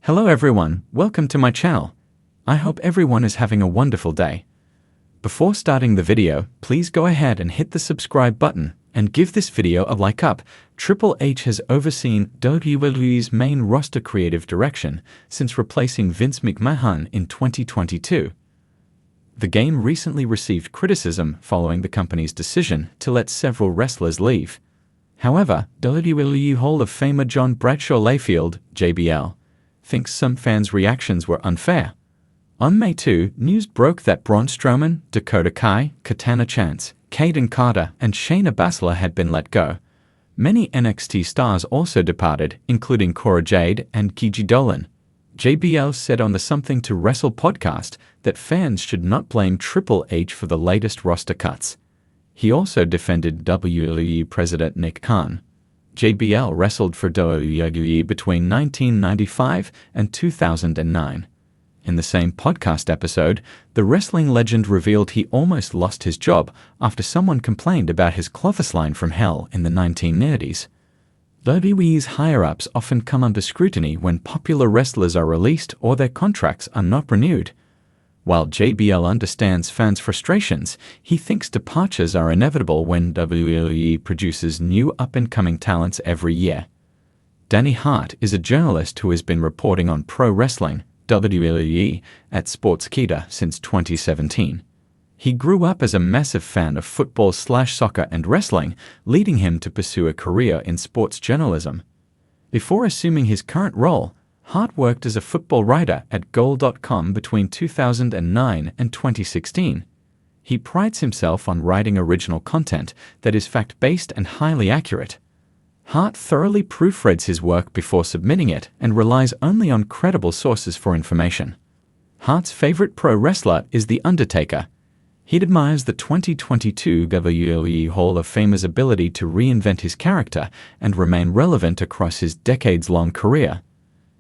Hello everyone, welcome to my channel. I hope everyone is having a wonderful day. Before starting the video, please go ahead and hit the subscribe button and give this video a like up. Triple H has overseen WWE's main roster creative direction since replacing Vince McMahon in 2022. The game recently received criticism following the company's decision to let several wrestlers leave. However, WWE Hall of Famer John Bradshaw Layfield, JBL, thinks some fans' reactions were unfair. On May 2, news broke that Braun Strowman, Dakota Kai, Katana Chance, Kaden Carter, and Shayna Baszler had been let go. Many NXT stars also departed, including Cora Jade and Gigi Dolan. JBL said on the Something to Wrestle podcast that fans should not blame Triple H for the latest roster cuts. He also defended WWE President Nick Khan. JBL wrestled for WWE between 1995 and 2009. In the same podcast episode, the wrestling legend revealed he almost lost his job after someone complained about his clothes line from hell in the 1990s. WWE's higher-ups often come under scrutiny when popular wrestlers are released or their contracts are not renewed. While JBL understands fans' frustrations, he thinks departures are inevitable when WWE produces new up-and-coming talents every year. Danny Hart is a journalist who has been reporting on pro wrestling, WWE, at Sportskeeda since 2017. He grew up as a massive fan of football/soccer and wrestling, leading him to pursue a career in sports journalism. Before assuming his current role, Hart worked as a football writer at Goal.com between 2009 and 2016. He prides himself on writing original content that is fact-based and highly accurate. Hart thoroughly proofreads his work before submitting it and relies only on credible sources for information. Hart's favorite pro wrestler is The Undertaker. He admires the 2022 WWE Hall of Famer's ability to reinvent his character and remain relevant across his decades-long career.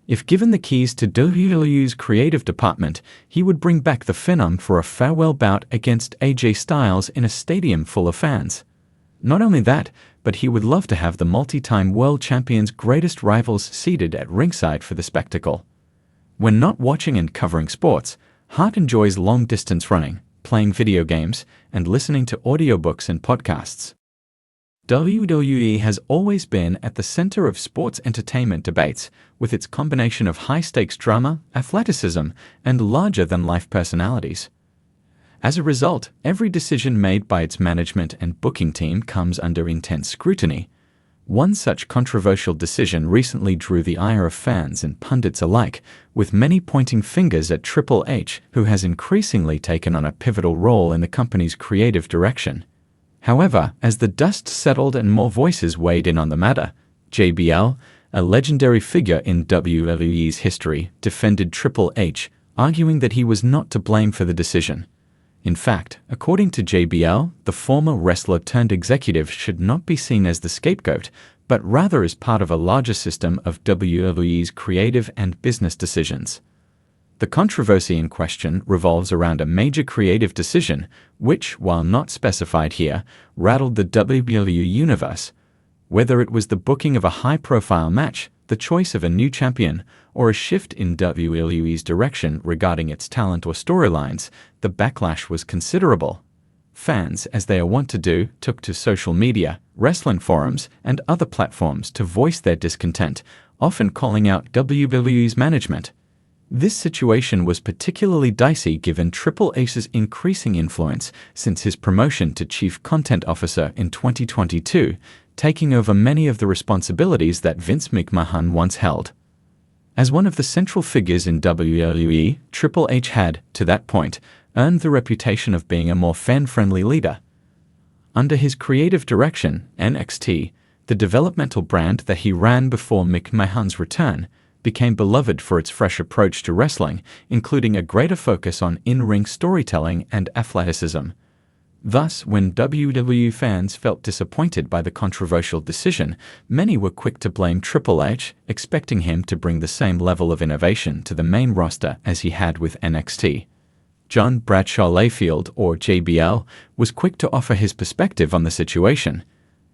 If given the keys to WWE's creative department, he would bring back the Phenom for a farewell bout against AJ Styles in a stadium full of fans. Not only that, but he would love to have the multi-time world champion's greatest rivals seated at ringside for the spectacle. When not watching and covering sports, Hart enjoys long-distance running, playing video games, and listening to audiobooks and podcasts. WWE has always been at the center of sports entertainment debates, with its combination of high-stakes drama, athleticism, and larger-than-life personalities. As a result, every decision made by its management and booking team comes under intense scrutiny. One such controversial decision recently drew the ire of fans and pundits alike, with many pointing fingers at Triple H, who has increasingly taken on a pivotal role in the company's creative direction. However, as the dust settled and more voices weighed in on the matter, JBL, a legendary figure in WWE's history, defended Triple H, arguing that he was not to blame for the decision. In fact, according to JBL, the former wrestler-turned-executive should not be seen as the scapegoat, but rather as part of a larger system of WWE's creative and business decisions. The controversy in question revolves around a major creative decision, which, while not specified here, rattled the WWE universe. Whether it was the booking of a high-profile match, the choice of a new champion, or a shift in WWE's direction regarding its talent or storylines, the backlash was considerable. Fans, as they are wont to do, took to social media, wrestling forums, and other platforms to voice their discontent, often calling out WWE's management. This situation was particularly dicey given Triple H's increasing influence since his promotion to Chief Content Officer in 2022, taking over many of the responsibilities that Vince McMahon once held. As one of the central figures in WWE, Triple H had, to that point, earned the reputation of being a more fan-friendly leader. Under his creative direction, NXT, the developmental brand that he ran before McMahon's return, became beloved for its fresh approach to wrestling, including a greater focus on in-ring storytelling and athleticism. Thus, when WWE fans felt disappointed by the controversial decision, many were quick to blame Triple H, expecting him to bring the same level of innovation to the main roster as he had with NXT. John Bradshaw Layfield, or JBL, was quick to offer his perspective on the situation.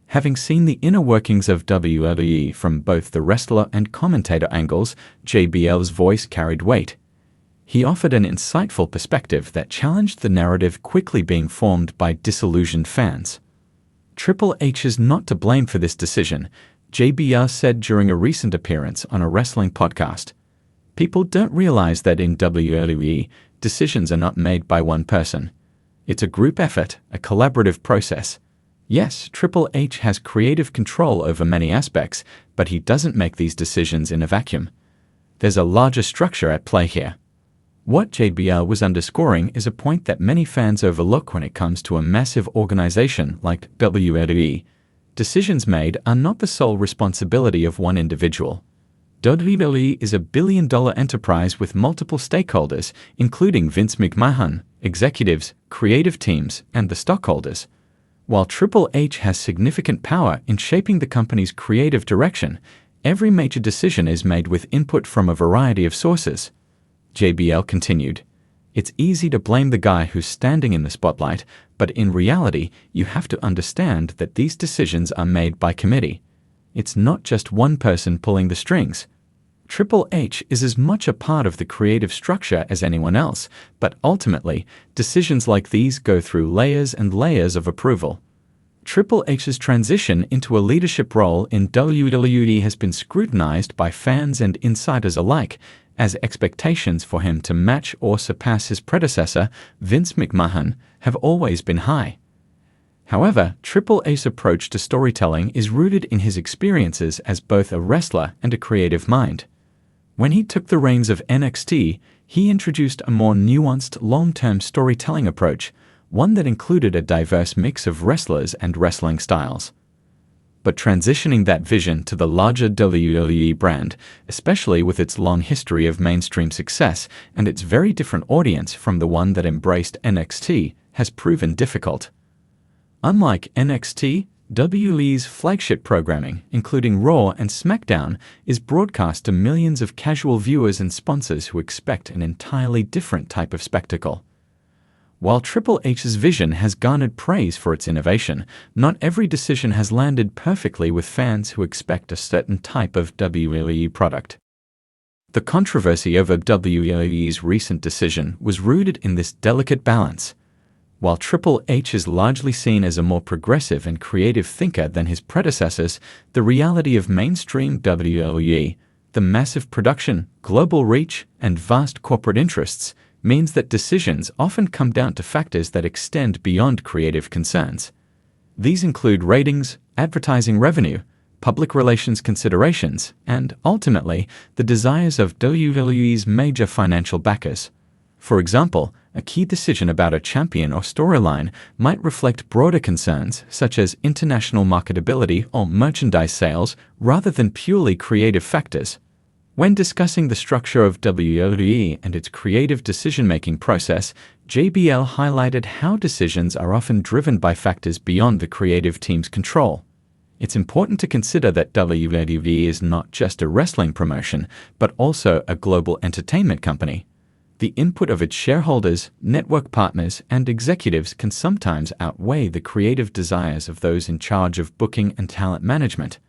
Having seen the inner workings of WWE from both the wrestler and commentator angles, JBL's voice carried weight. He offered an insightful perspective that challenged the narrative quickly being formed by disillusioned fans. Triple H is not to blame for this decision, JBL said during a recent appearance on a wrestling podcast. People don't realize that in WWE, decisions are not made by one person. It's a group effort, a collaborative process. Yes, Triple H has creative control over many aspects, but he doesn't make these decisions in a vacuum. There's a larger structure at play here. What JBL was underscoring is a point that many fans overlook when it comes to a massive organization like WWE. Decisions made are not the sole responsibility of one individual. WWE is a billion-dollar enterprise with multiple stakeholders, including Vince McMahon, executives, creative teams, and the stockholders. While Triple H has significant power in shaping the company's creative direction, every major decision is made with input from a variety of sources. JBL continued, "It's easy to blame the guy who's standing in the spotlight, but in reality, you have to understand that these decisions are made by committee. It's not just one person pulling the strings. Triple H is as much a part of the creative structure as anyone else, but ultimately, decisions like these go through layers and layers of approval." Triple H's transition into a leadership role in WWE has been scrutinized by fans and insiders alike, as expectations for him to match or surpass his predecessor, Vince McMahon, have always been high. However, Triple H's approach to storytelling is rooted in his experiences as both a wrestler and a creative mind. When he took the reins of NXT, he introduced a more nuanced, long-term storytelling approach, one that included a diverse mix of wrestlers and wrestling styles. But transitioning that vision to the larger WWE brand, especially with its long history of mainstream success and its very different audience from the one that embraced NXT, has proven difficult. Unlike NXT, WWE's flagship programming, including Raw and SmackDown, is broadcast to millions of casual viewers and sponsors who expect an entirely different type of spectacle. While Triple H's vision has garnered praise for its innovation, not every decision has landed perfectly with fans who expect a certain type of WWE product. The controversy over WWE's recent decision was rooted in this delicate balance. While Triple H is largely seen as a more progressive and creative thinker than his predecessors, the reality of mainstream WWE, the massive production, global reach, and vast corporate interests, means that decisions often come down to factors that extend beyond creative concerns. These include ratings, advertising revenue, public relations considerations, and, ultimately, the desires of WWE's major financial backers. For example, a key decision about a champion or storyline might reflect broader concerns such as international marketability or merchandise sales rather than purely creative factors. When discussing the structure of WWE and its creative decision-making process, JBL highlighted how decisions are often driven by factors beyond the creative team's control. It's important to consider that WWE is not just a wrestling promotion, but also a global entertainment company. The input of its shareholders, network partners, and executives can sometimes outweigh the creative desires of those in charge of booking and talent management.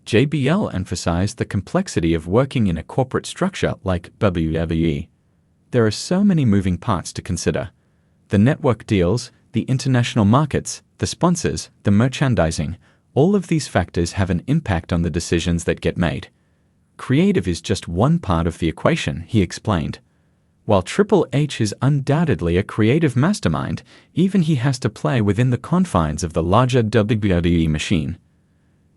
JBL emphasized the complexity of working in a corporate structure like WWE. There are so many moving parts to consider. The network deals, the international markets, the sponsors, the merchandising, all of these factors have an impact on the decisions that get made. Creative is just one part of the equation, he explained. While Triple H is undoubtedly a creative mastermind, even he has to play within the confines of the larger WWE machine.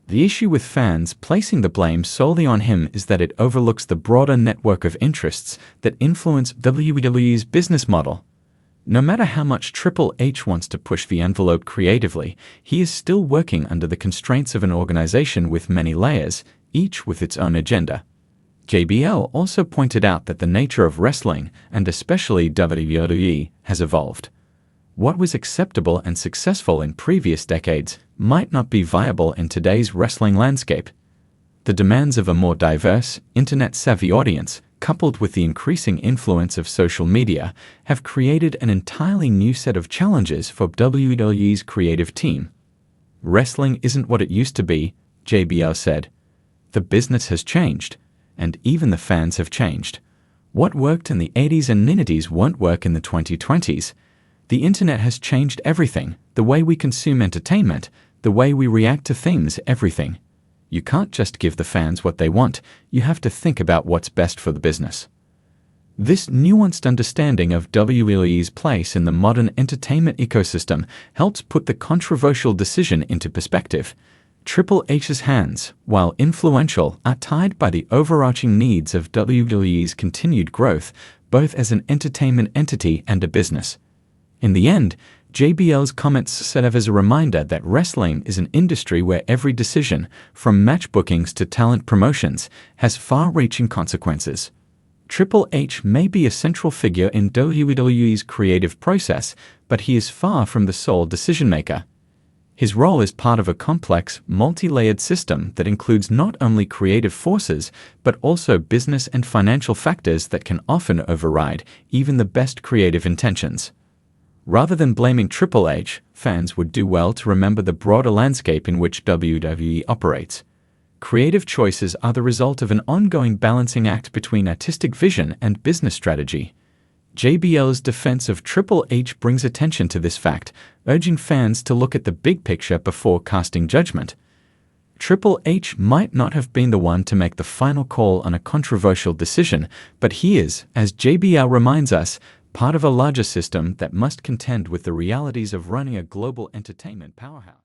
The issue with fans placing the blame solely on him is that it overlooks the broader network of interests that influence WWE's business model. No matter how much Triple H wants to push the envelope creatively, he is still working under the constraints of an organization with many layers, each with its own agenda. JBL also pointed out that the nature of wrestling, and especially WWE, has evolved. What was acceptable and successful in previous decades might not be viable in today's wrestling landscape. The demands of a more diverse, internet-savvy audience, coupled with the increasing influence of social media, have created an entirely new set of challenges for WWE's creative team. Wrestling isn't what it used to be, JBL said. The business has changed, and even the fans have changed. What worked in the 80s and 90s won't work in the 2020s. The internet has changed everything, the way we consume entertainment, the way we react to things, everything. You can't just give the fans what they want, you have to think about what's best for the business. This nuanced understanding of WWE's place in the modern entertainment ecosystem helps put the controversial decision into perspective. Triple H's hands, while influential, are tied by the overarching needs of WWE's continued growth, both as an entertainment entity and a business. In the end, JBL's comments serve as a reminder that wrestling is an industry where every decision, from match bookings to talent promotions, has far-reaching consequences. Triple H may be a central figure in WWE's creative process, but he is far from the sole decision-maker. His role is part of a complex, multi-layered system that includes not only creative forces, but also business and financial factors that can often override even the best creative intentions. Rather than blaming Triple H, fans would do well to remember the broader landscape in which WWE operates. Creative choices are the result of an ongoing balancing act between artistic vision and business strategy. JBL's defense of Triple H brings attention to this fact, urging fans to look at the big picture before casting judgment. Triple H might not have been the one to make the final call on a controversial decision, but he is, as JBL reminds us, part of a larger system that must contend with the realities of running a global entertainment powerhouse.